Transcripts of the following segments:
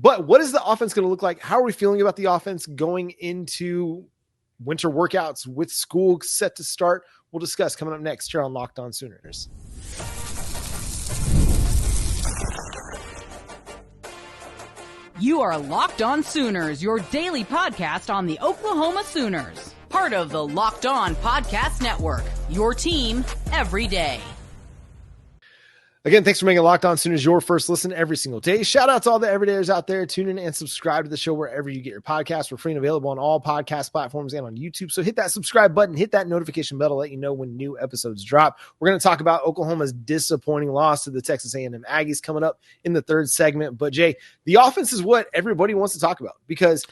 But what is the offense going to look like? How are we feeling about the offense going into winter workouts with school set to start? We'll discuss coming up next here on Locked On Sooners. You are Locked On Sooners, your daily podcast on the Oklahoma Sooners. Part of the Locked On Podcast Network, your team every day. Again, thanks for making Locked On Sooners your first listen every single day. Shout out to all the everydayers out there. Tune in and subscribe to the show wherever you get your podcasts. We're free and available on all podcast platforms and on YouTube. So hit that subscribe button, hit that notification bell to let you know when new episodes drop. We're going to talk about Oklahoma's disappointing loss to the Texas A&M Aggies coming up in the third segment. But Jay, the offense is what everybody wants to talk about because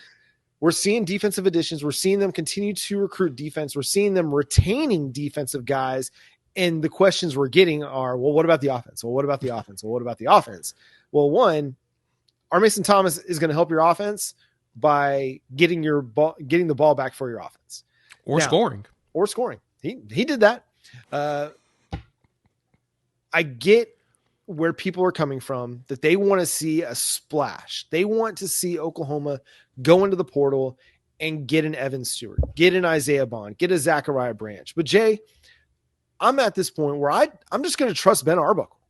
we're seeing defensive additions. We're seeing them continue to recruit defense. We're seeing them retaining defensive guys. And the questions we're getting are, well, what about the offense? Well, what about the offense? Well, what about the offense? Well, one, R. Mason Thomas is going to help your offense by getting the ball back for your offense. Or scoring. He did that. I get where people are coming from, that they want to see a splash. They want to see Oklahoma go into the portal and get an Evan Stewart, get an Isaiah Bond, get a Zachariah Branch. But Jay, I'm at this point where I'm just going to trust Ben Arbuckle.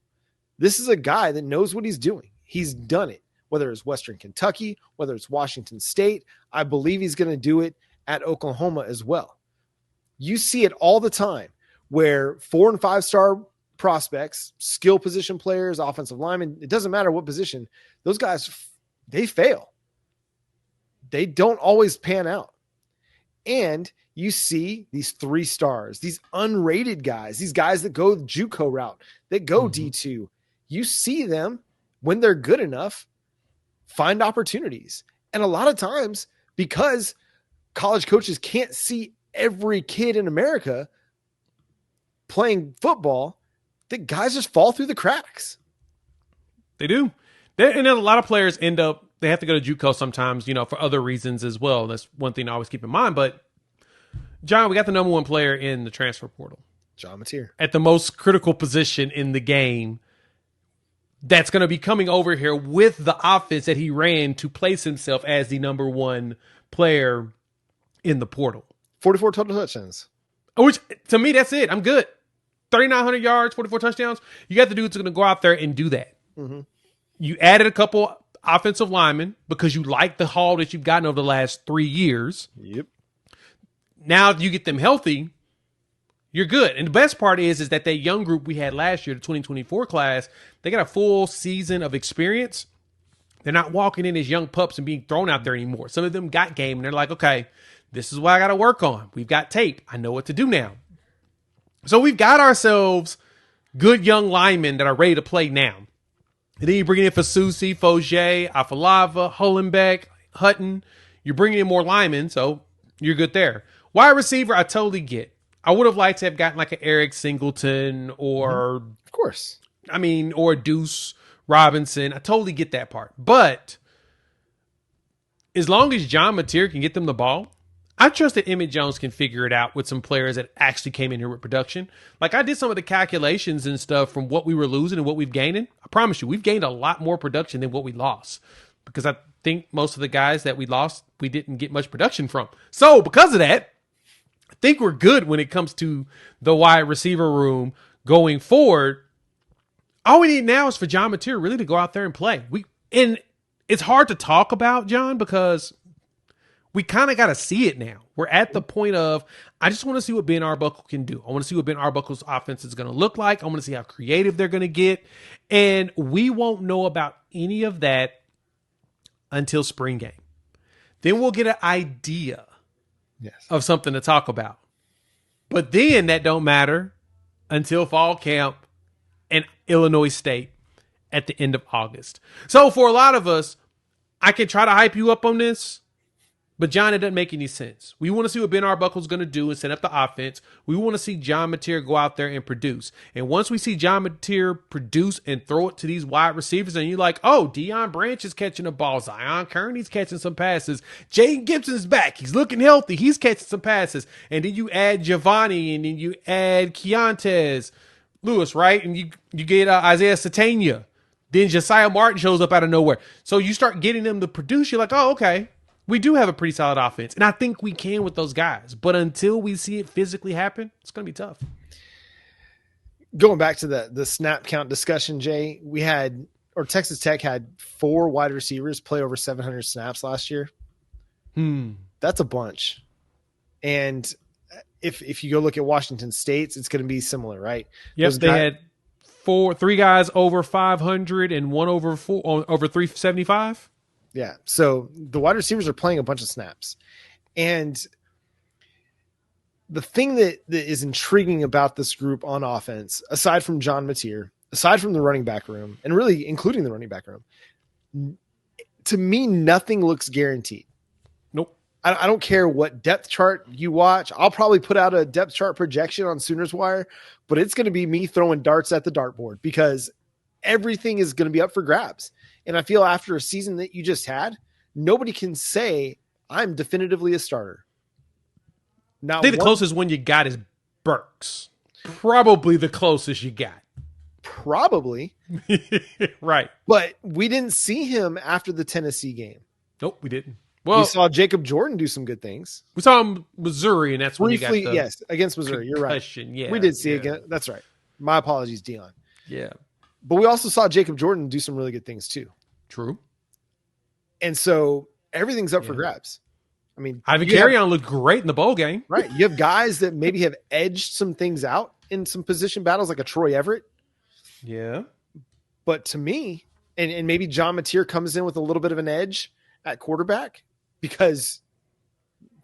This is a guy that knows what he's doing. He's done it, whether it's Western Kentucky, whether it's Washington State. I believe he's going to do it at Oklahoma as well. You see it all the time where 4 and 5 star prospects, skill position players, offensive linemen, it doesn't matter what position, those guys, they fail. They don't always pan out. And you see these 3 stars, these unrated guys, these guys that go the JUCO route, that go D2. You see them when they're good enough, find opportunities. And a lot of times, because college coaches can't see every kid in America playing football, the guys just fall through the cracks. They do. And a lot of players they have to go to JUCO sometimes, for other reasons as well. That's one thing I always keep in mind. But John, we got the number 1 player in the transfer portal. John Mateer. At the most critical position in the game that's going to be coming over here with the offense that he ran to place himself as the number 1 player in the portal. 44 total touchdowns. Which, to me, that's it. I'm good. 3,900 yards, 44 touchdowns. You got the dudes who are going to go out there and do that. Mm-hmm. You added a couple offensive linemen because you like the haul that you've gotten over the last 3 years. Yep. Now you get them healthy, you're good. And the best part is that young group we had last year, the 2024 class, they got a full season of experience. They're not walking in as young pups and being thrown out there anymore. Some of them got game and they're like, okay, this is what I got to work on. We've got tape. I know what to do now. So we've got ourselves good young linemen that are ready to play now. And then you bring in Fasusi, Fogier, Afalava, Hullenbeck, Hutton. You're bringing in more linemen, so you're good there. Wide receiver, I totally get. I would have liked to have gotten like an Eric Singleton or, of course, or Deuce Robinson. I totally get that part. But as long as John Mateer can get them the ball, I trust that Emmett Jones can figure it out with some players that actually came in here with production. Like I did some of the calculations and stuff from what we were losing and what we've gained. I promise you, we've gained a lot more production than what we lost. Because I think most of the guys that we lost, we didn't get much production from. So because of that, I think we're good when it comes to the wide receiver room going forward. All we need now is for John Mateer really to go out there and play. And it's hard to talk about, John, because we kind of got to see it now. We're at the point of, I just want to see what Ben Arbuckle can do. I want to see what Ben Arbuckle's offense is going to look like. I want to see how creative they're going to get. And we won't know about any of that until spring game. Then we'll get an idea of something to talk about. But then that don't matter until fall camp and Illinois State at the end of August. So for a lot of us, I can try to hype you up on this, but John, it doesn't make any sense. We want to see what Ben Arbuckle's going to do and set up the offense. We want to see John Mateer go out there and produce. And once we see John Mateer produce and throw it to these wide receivers, and you're like, oh, Deion Branch is catching a ball. Zion Kearney's catching some passes. Jaden Gibson's back. He's looking healthy. He's catching some passes. And then you add Giovanni, and then you add Keontez Lewis, right? And you get Isaiah Satania. Then Josiah Martin shows up out of nowhere. So you start getting them to produce. You're like, oh, okay. We do have a pretty solid offense. And I think we can with those guys. But until we see it physically happen, it's going to be tough. Going back to the snap count discussion, Jay, Texas Tech had 4 wide receivers play over 700 snaps last year. That's a bunch. And if you go look at Washington State's, it's going to be similar, right? Yep, they had 3 guys over 500 and one over 375. Yeah, so the wide receivers are playing a bunch of snaps. And the thing that is intriguing about this group on offense, aside from John Mateer, aside from the running back room, and really including the running back room, to me, nothing looks guaranteed. Nope. I don't care what depth chart you watch. I'll probably put out a depth chart projection on Sooners Wire, but it's going to be me throwing darts at the dartboard because everything is going to be up for grabs. And I feel after a season that you just had, nobody can say I'm definitively a starter. Now, I think the closest one you got is Burks. Probably the closest you got. Probably. Right. But we didn't see him after the Tennessee game. Nope, we didn't. Well, we saw Jacob Jordan do some good things. We saw him Missouri, and that's when briefly. He got the yes, against Missouri. You're right. Yeah, we did see again. That's right. My apologies, Dion. Yeah. But we also saw Jacob Jordan do some really good things too. True. And so everything's up for grabs. I mean, Ivan Carrion looked great in the bowl game. Right. You have guys that maybe have edged some things out in some position battles, like a Troy Everett. Yeah. But to me, and maybe John Mateer comes in with a little bit of an edge at quarterback because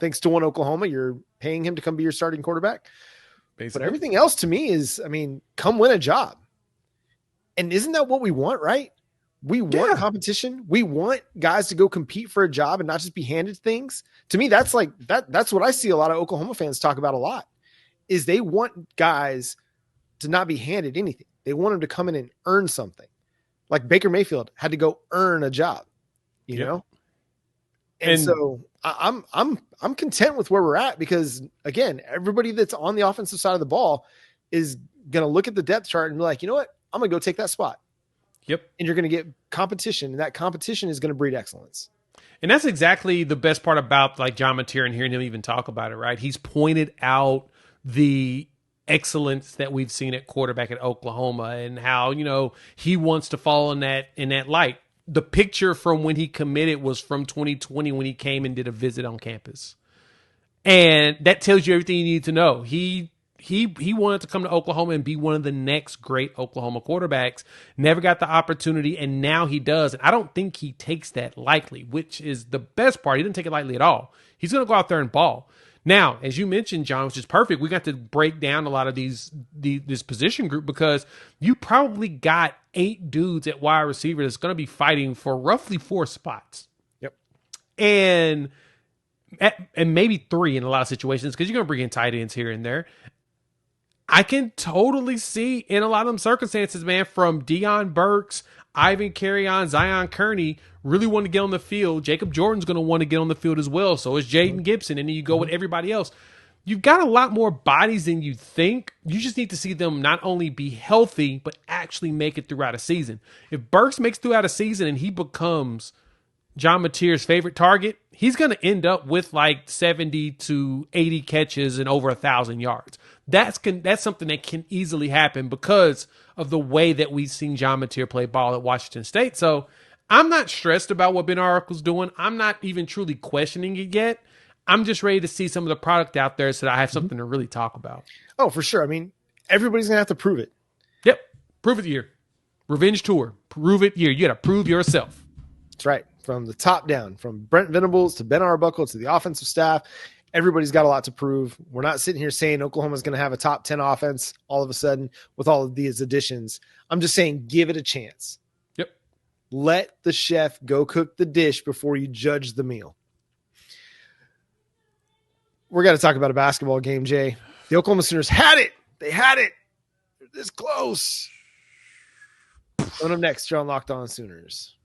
thanks to one Oklahoma, you're paying him to come be your starting quarterback. Basically. But everything else to me is, come win a job. And isn't that what we want, right? We want competition. We want guys to go compete for a job and not just be handed things. To me, that's like that's what I see a lot of Oklahoma fans talk about a lot, is they want guys to not be handed anything. They want them to come in and earn something. Like Baker Mayfield had to go earn a job, you know? And so I'm content with where we're at because again, everybody that's on the offensive side of the ball is going to look at the depth chart and be like, you know what? I'm going to go take that spot. Yep. And you're going to get competition, and that competition is going to breed excellence. And that's exactly the best part about like John Mateer and hearing him even talk about it, right? He's pointed out the excellence that we've seen at quarterback at Oklahoma and how, he wants to follow in that light. The picture from when he committed was from 2020 when he came and did a visit on campus. And that tells you everything you need to know. He wanted to come to Oklahoma and be one of the next great Oklahoma quarterbacks. Never got the opportunity, and now he does. And I don't think he takes that lightly, which is the best part. He didn't take it lightly at all. He's going to go out there and ball. Now, as you mentioned, John, which is perfect, we got to break down a lot of this position group because you probably got 8 dudes at wide receiver that's going to be fighting for roughly 4 spots. Yep. And maybe 3 in a lot of situations because you're going to bring in tight ends here and there. I can totally see in a lot of them circumstances, man, from Deion Burks, Ivan Carrion, Zion Kearney really want to get on the field. Jacob Jordan's going to want to get on the field as well. So is Jaden Gibson. And then you go with everybody else. You've got a lot more bodies than you think. You just need to see them not only be healthy, but actually make it throughout a season. If Burks makes it throughout a season and he becomes John Mateer's favorite target, he's going to end up with like 70 to 80 catches and over 1,000 yards. That's something that can easily happen because of the way that we've seen John Mateer play ball at Washington State. So I'm not stressed about what Ben Arbuckle's doing. I'm not even truly questioning it yet. I'm just ready to see some of the product out there so that I have something to really talk about. Oh, for sure. Everybody's going to have to prove it. Yep. Prove it year. Revenge tour. Prove it year. You got to prove yourself. That's right. From the top down, from Brent Venables to Ben Arbuckle to the offensive staff, everybody's got a lot to prove. We're not sitting here saying Oklahoma's going to have a top 10 offense all of a sudden with all of these additions. I'm just saying give it a chance. Yep. Let the chef go cook the dish before you judge the meal. We're going to talk about a basketball game, Jay. The Oklahoma Sooners had it. They had it. They're this close. Coming up next, John Locked On Sooners.